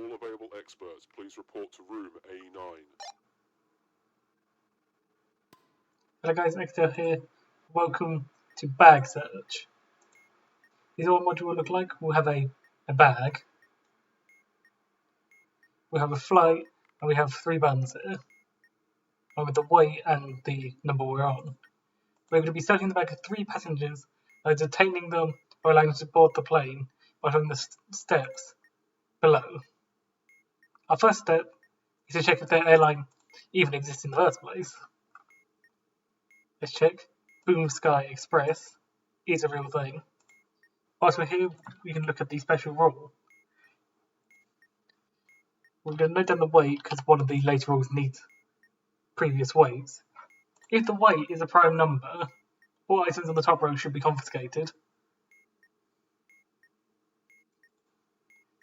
All available experts, please report to room A9. Hello guys, Exeter here. Welcome to Bag Search. This is what module will look like. We'll have a bag, we'll have a flight, and we have 3 buttons here, along with the weight and the number we're on. We're going to be searching the bag of 3 passengers by detaining them or allowing them to board the plane by following the steps below. Our first step is to check if their airline even exists in the first place. Let's check. Boom Sky Express is a real thing. Whilst we're here, we can look at the special rule. We're going to note down the weight because one of the later rules needs previous weights. If the weight is a prime number, all items on the top row should be confiscated.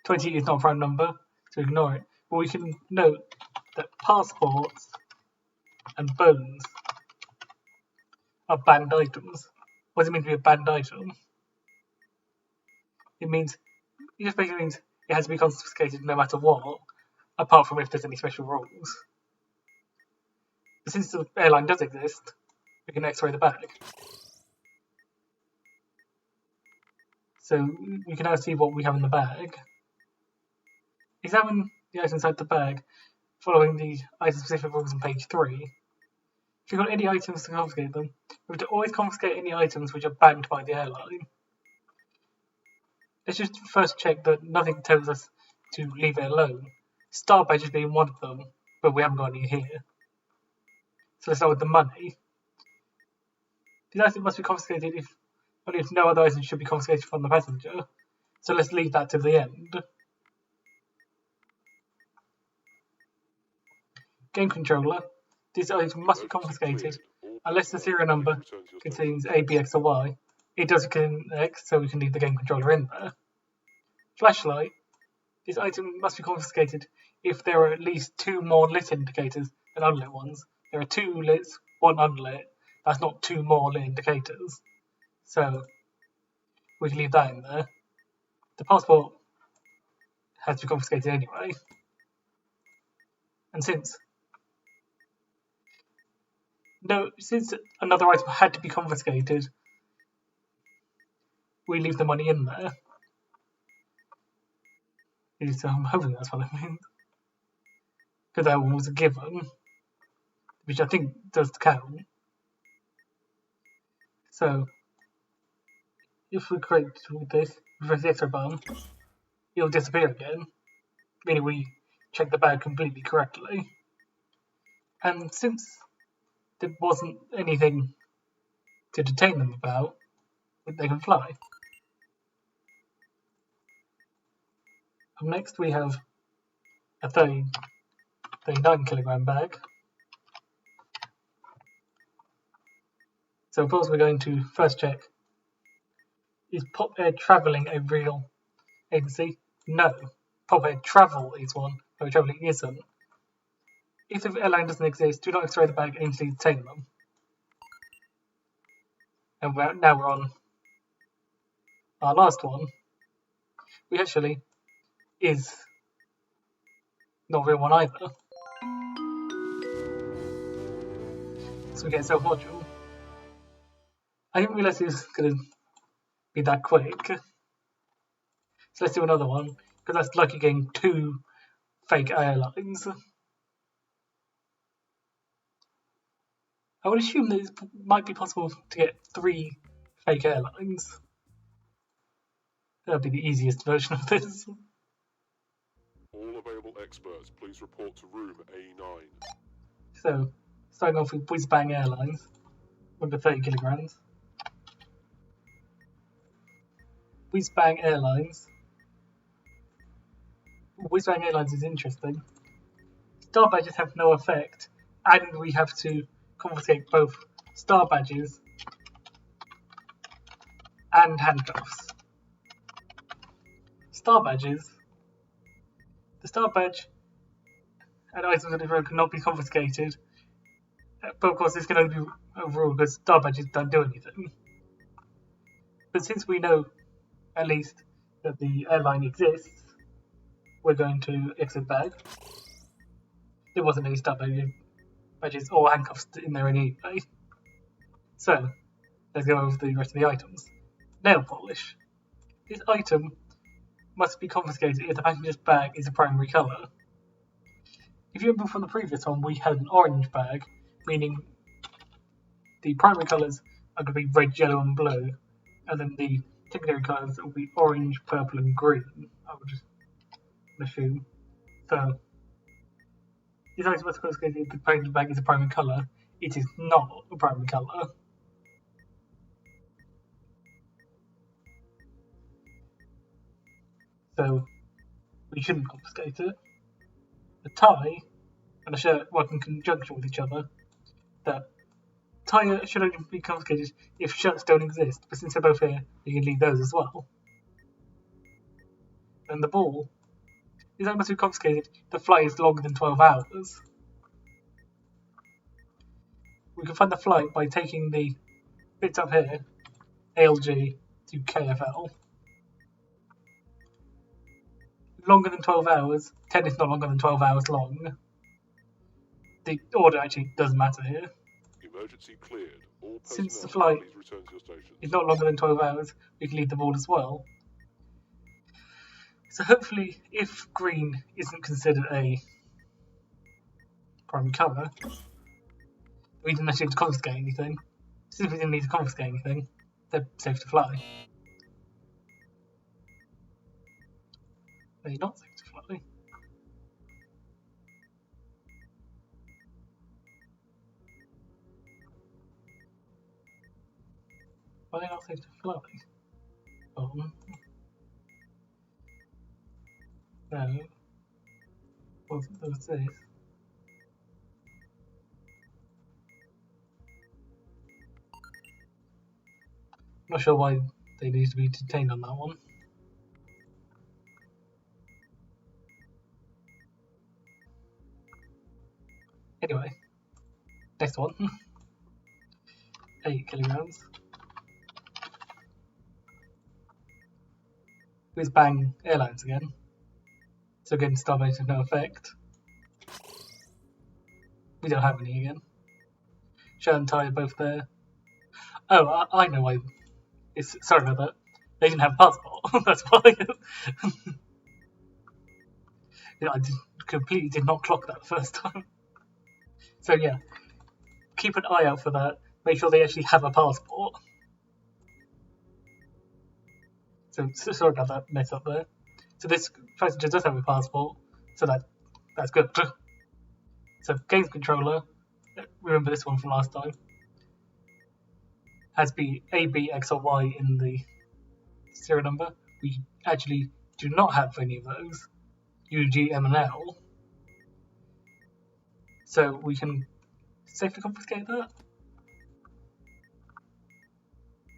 20 is not a prime number, so ignore it. But we can note that passports and bones are banned items. What does it mean to be a banned item? It just basically means it has to be confiscated no matter what, apart from if there's any special rules. But since the airline does exist, we can X-ray the bag. So we can now see what we have in the bag. Examine the items inside the bag, following the item-specific rules on page 3. If you've got any items to confiscate them, we have to always confiscate any items which are banned by the airline. Let's just first check that nothing tells us to leave it alone. Star badges being one of them, but we haven't got any here. So let's start with the money. These items must be confiscated only if no other items should be confiscated from the passenger. So let's leave that to the end. Game controller. This item must be confiscated unless the serial number contains A, B, X, or Y. It does contain X, so we can leave the game controller in there. Flashlight. This item must be confiscated if there are at least 2 more lit indicators than unlit ones. There are 2 lits, 1 unlit. That's not 2 more lit indicators. So we can leave that in there. The passport has to be confiscated anyway. And since another item had to be confiscated, we leave the money in there. So I'm hoping that's what it means. Because that one was a given, which I think does count. So if we create this, press the extra button, it'll disappear again, meaning we checked the bag completely correctly. And since there wasn't anything to detain them about, they can fly. Up next we have a 39 kilogram bag. So of course we're going to first check, is Pop Air Travelling a real agency? No. Pop Air Travel is one, but travelling isn't. If the airline doesn't exist, do not X-ray the bag and instantly detain them. And now we're on our last one, which actually is not a real one either. So we get self-module. I didn't realise it was going to be that quick. So let's do another one, because that's like you're getting 2 fake airlines. I would assume that it might be possible to get 3 fake airlines. That'll be the easiest version of this. All available experts, please report to room A9. So, starting off with Whiz Bang Airlines, under 30 kilograms. Whiz Bang Airlines. Whiz Bang Airlines is interesting. Star badges have no effect, and we have to confiscate both star badges and handcuffs. Star badges. The star badge and items on the road cannot be confiscated, but of course this can only be overruled because star badges don't do anything. But since we know at least that the airline exists, we're going to exit bag. There wasn't any stab badges or handcuffs in there anyway. So, let's go over the rest of the items. Nail polish. This item must be confiscated if the passenger's bag is a primary colour. If you remember from the previous one, we had an orange bag, meaning the primary colours are going to be red, yellow and blue, and then the secondary colours will be orange, purple and green, I would assume. So, this item must be confiscated if the passenger's bag is a primary colour. It is not a primary colour. So, we shouldn't confiscate it. A tie and a shirt work in conjunction with each other. The tie should only be confiscated if shirts don't exist, but since they're both here, you can leave those as well. And the ball. This item must be confiscated if the flight is longer than 12 hours. We can find the flight by taking the bits up here, ALG to KFL. Longer than 12 hours. 10 is not longer than 12 hours long. The order actually doesn't matter here. Emergency cleared. All Since the personnel, flight please return to your stations. is not longer than 12 hours, we can leave the ball as well. So hopefully, if green isn't considered a primary colour, we didn't actually have to confiscate anything. Since we didn't need to confiscate anything, they're safe to fly. They're not safe to fly. Why are they not safe to fly? No. What's this? Not sure why they need to be detained on that one. Anyway, next one. 8 kilograms. With Bang Airlines again. So again, Starbase has no effect. We don't have any again. Shirt and tie are both there. Oh, I know why. Sorry about that. They didn't have a passport. That's why. I completely did not clock that the first time. So yeah, keep an eye out for that. Make sure they actually have a passport. So sorry about that mess up there. So this passenger does have a passport, so that's good. So games controller, remember this one from last time, has be A, B, X or Y in the serial number. We actually do not have any of those. U, G, M and L. So we can safely confiscate that.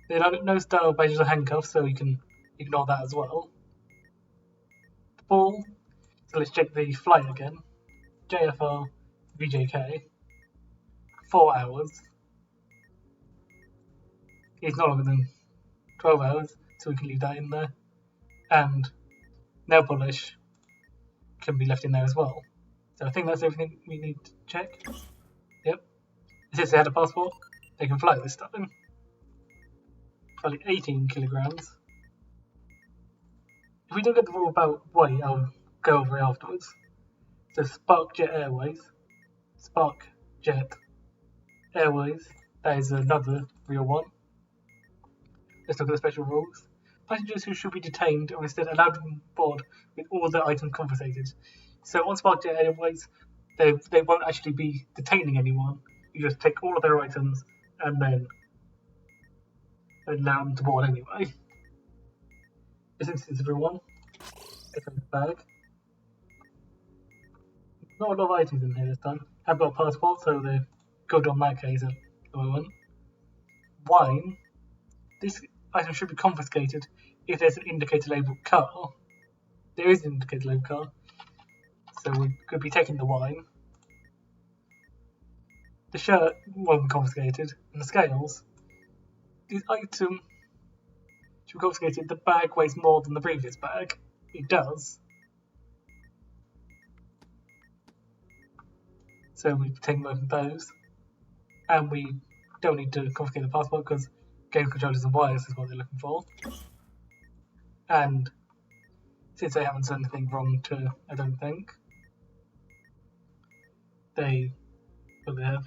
There are no style badges or handcuffs, so we can ignore that as well. The ball, so let's check the flight again. JFR, VJK, 4 hours. It's not longer than 12 hours, so we can leave that in there. And nail polish can be left in there as well. So I think that's everything we need to check. Yep. Since they had a passport, they can fly this time. Probably 18 kilograms. If we don't get the rule about weight, I'll go over it afterwards. So Sparkjet Airways, Sparkjet Airways, that is another real one. Let's look at the special rules. Passengers who should be detained are instead allowed on board with all their items confiscated. So on Sparkjet Airways, they won't actually be detaining anyone. You just take all of their items and then allow them to board anyway. This instance, everyone. Take out the bag. Not a lot of items in here this time. Have got a passport, so they're good on that case at the moment. Wine. This item should be confiscated if there's an indicator labelled car. There is an indicator labelled car, so we could be taking the wine. The shirt won't be confiscated, and the scales. This item should be confiscated if the bag weighs more than the previous bag. It does. So we take both of those. And we don't need to confiscate the passport because game controllers and wires is what they're looking for. And since they haven't done anything wrong to, I don't think, they have.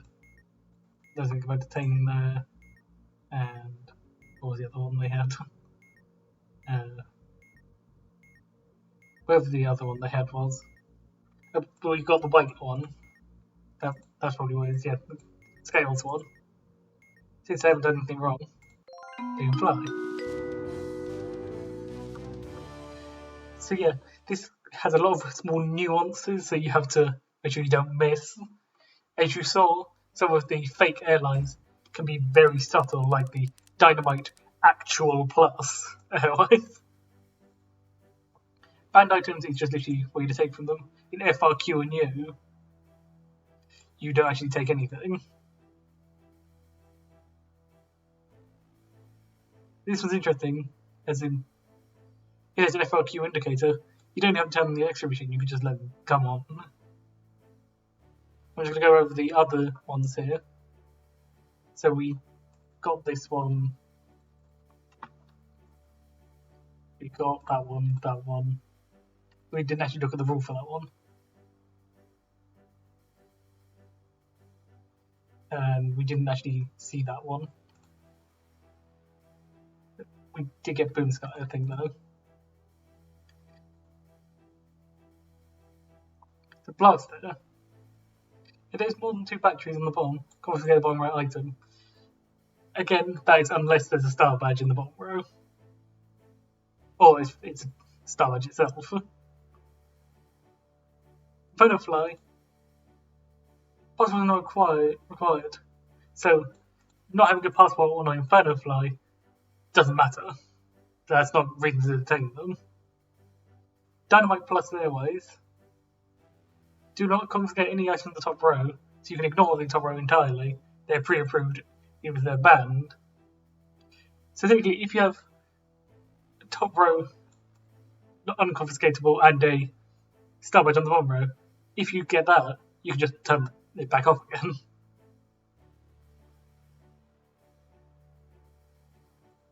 Don't think about detaining there. And what was the other one they had? Whatever the other one they had was. Well, you got the white one. That's probably what it is, yeah. The scales one. Since they haven't done anything wrong, they can fly. So yeah, this has a lot of small nuances, so you have to make sure you don't miss. As you saw, some of the fake airlines can be very subtle, like the Dynamite Actual Plus airlines. Banned items is just literally what you take from them. In FRQ and you don't actually take anything. This was interesting, as in, here's an FRQ indicator. You don't have to turn on the X-ray machine, you can just let them come on. I'm just going to go over the other ones here. So we got this one. We got that one. We didn't actually look at the rule for that one. And we didn't actually see that one. We did get Boom Sky, I think, though. The blaster. If there's more than 2 batteries on the bomb, confiscate the bomb right item. Again, that is unless there's a star badge in the bomb row. Or it's a star badge itself. Photo fly. Passport is not required. So, not having a passport on an Inferno fly doesn't matter. That's not reason to detain them. Dynamite Plus Airways. Do not confiscate any item in the top row, so you can ignore the top row entirely. They're pre-approved, even if they're banned. So technically, if you have a top row unconfiscatable and a star badge on the bottom row, if you get that, you can just turn it back off again.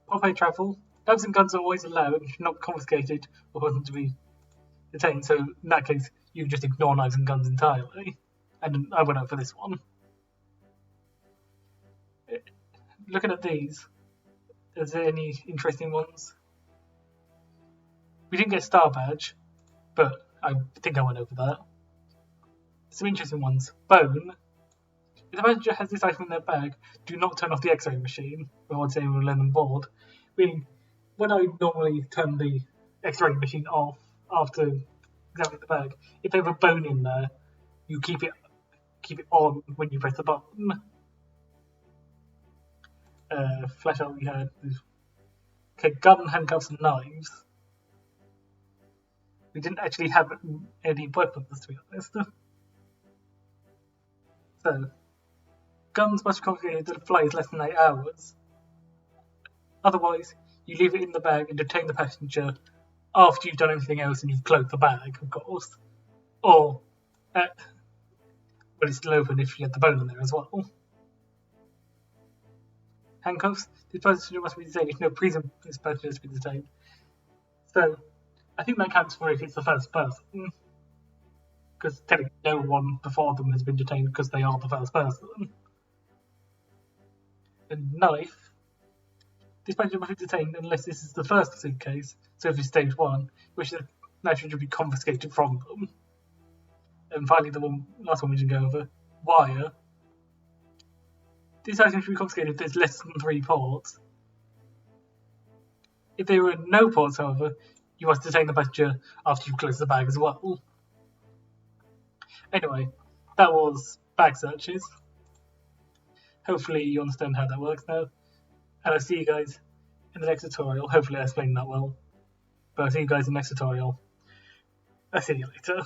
Pop-A travel. Knives and guns are always allowed and should not be confiscated or want to be detained, so in that case, you can just ignore knives and guns entirely. And I went out for this one. Looking at these, is there any interesting ones? We didn't get a star badge, but I think I went over that. Some interesting ones. Bone. If the passenger has this item in their bag, do not turn off the X-ray machine before saying we'll let them board. Meaning, when I normally turn the X-ray machine off after examining the bag, if they have a bone in there, you keep it on when you press the button. Flashlight we had. Okay, gun, handcuffs, and knives. We didn't actually have any weapons, to be honest. So, guns must be confiscated to the flight less than 8 hours. Otherwise, you leave it in the bag and detain the passenger after you've done everything else and you've closed the bag, of course. Or, when it's still open if you get the bone in there as well. Handcuffs. This passenger must be detained if no previous passenger has been detained. So, I think that counts for if it's the first person. Because technically no one before them has been detained because they are the first person. A knife. This passenger must be detained unless this is the first suitcase, so if it's stage 1, which the naturally should be confiscated from them. And finally, the last one we didn't go over, wire. This item should be confiscated if there's less than 3 ports. If there are no ports, however, you must detain the passenger after you've closed the bag as well. Anyway, that was bag searches. Hopefully you understand how that works now. And I'll see you guys in the next tutorial. Hopefully I explained that well. But I'll see you guys in the next tutorial. I'll see you later.